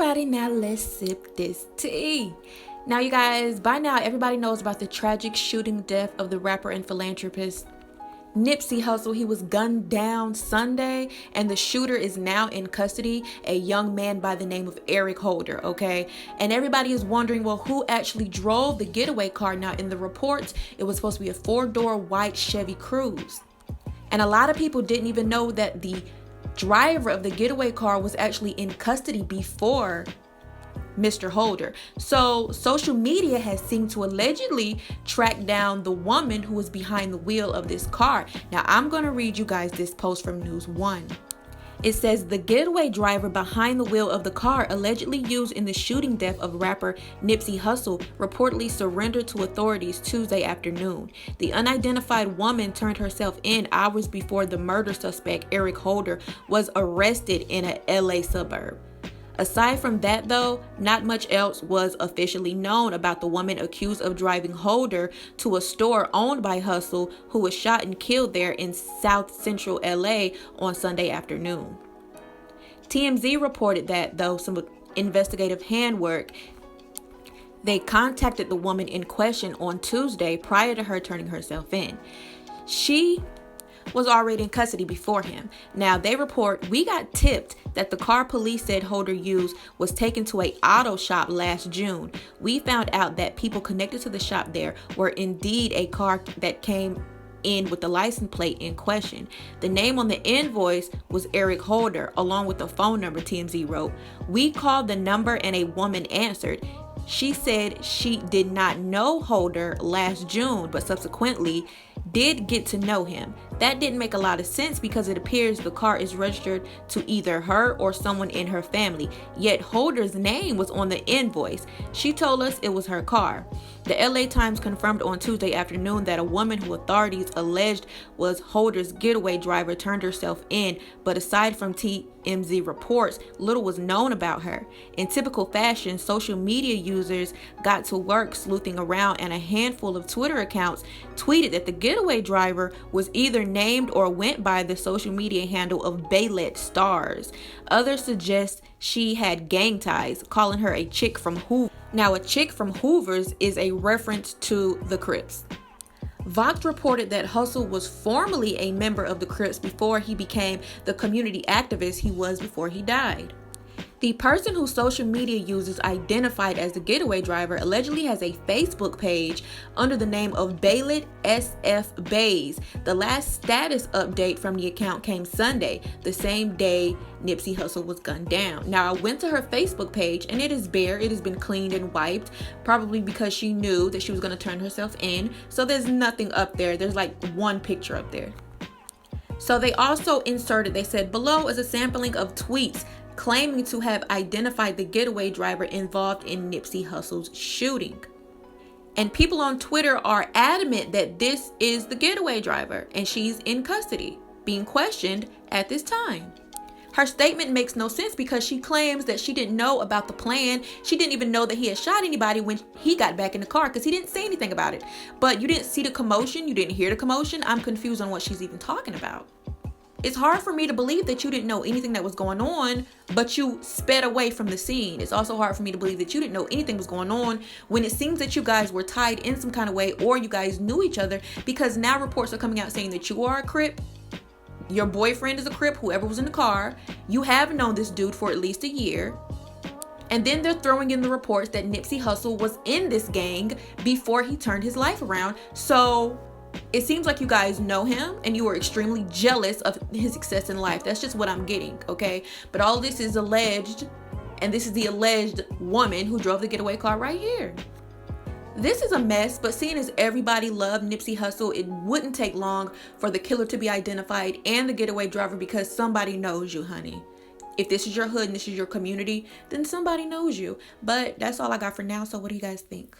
everybody, now let's sip this tea. Now, you guys, by now everybody knows about the tragic shooting death of the rapper and philanthropist Nipsey Hussle. He was gunned down Sunday, and the shooter is now in custody, a young man by the name of Eric Holder, okay? And everybody is wondering, well, who actually drove the getaway car? Now, in the reports, it was supposed to be a 4-door white Chevy Cruze. And a lot of people didn't even know that the driver of the getaway car was actually in custody before Mr. Holder. So social media has seemed to allegedly track down the woman who was behind the wheel of this car. Now I'm going to read you guys this post from News One. It says, the getaway driver behind the wheel of the car allegedly used in the shooting death of rapper Nipsey Hussle reportedly surrendered to authorities Tuesday afternoon. The unidentified woman turned herself in hours before the murder suspect, Eric Holder, was arrested in a LA suburb. Aside from that, though, not much else was officially known about the woman accused of driving Holder to a store owned by Hussle, who was shot and killed there in South Central LA on Sunday afternoon. TMZ reported that, though some investigative handwork, they contacted the woman in question on Tuesday prior to her turning herself in. She was already in custody before him. Now, they report, we got tipped that the car police said Holder used was taken to a auto shop last June. We found out that people connected to the shop there were indeed a car that came in with the license plate in question. The name on the invoice was Eric Holder, along with the phone number, TMZ wrote. We called the number and a woman answered. She said she did not know Holder last June, but subsequently did get to know him. That didn't make a lot of sense because it appears the car is registered to either her or someone in her family, yet Holder's name was on the invoice. She told us it was her car. The LA Times confirmed on Tuesday afternoon that a woman who authorities alleged was Holder's getaway driver turned herself in, but aside from TMZ reports, little was known about her. In typical fashion, social media users got to work sleuthing around, and a handful of Twitter accounts tweeted that the getaway driver was either named or went by the social media handle of Baylet Stars. Others suggest she had gang ties, calling her a chick from Hoover. Now, a chick from Hoover's is a reference to the Crips. Vox reported that Hussle was formerly a member of the Crips before he became the community activist he was before he died. The person who social media users identified as the getaway driver allegedly has a Facebook page under the name of Baylet SF Bays. The last status update from the account came Sunday, the same day Nipsey Hussle was gunned down. Now, I went to her Facebook page and it is bare. It has been cleaned and wiped, probably because she knew that she was going to turn herself in. So there's nothing up there. There's like one picture up there. So they also inserted, they said, below is a sampling of tweets claiming to have identified the getaway driver involved in Nipsey Hussle's shooting. And people on Twitter are adamant that this is the getaway driver and she's in custody, being questioned at this time. Her statement makes no sense because she claims that she didn't know about the plan. She didn't even know that he had shot anybody when he got back in the car because he didn't say anything about it. But you didn't see the commotion. You didn't hear the commotion. I'm confused on what she's even talking about. It's hard for me to believe that you didn't know anything that was going on, but you sped away from the scene. It's also hard for me to believe that you didn't know anything was going on when it seems that you guys were tied in some kind of way, or you guys knew each other, because now reports are coming out saying that you are a Crip. Your boyfriend is a Crip, whoever was in the car. You have known this dude for at least a year. And then they're throwing in the reports that Nipsey Hussle was in this gang before he turned his life around. So it seems like you guys know him and you are extremely jealous of his success in life. That's just what I'm getting, okay? But all this is alleged, and this is the alleged woman who drove the getaway car right here. This is a mess, but seeing as everybody loved Nipsey Hussle, it wouldn't take long for the killer to be identified and the getaway driver, because somebody knows you, honey. If this is your hood and this is your community, then somebody knows you. But that's all I got for now, so what do you guys think?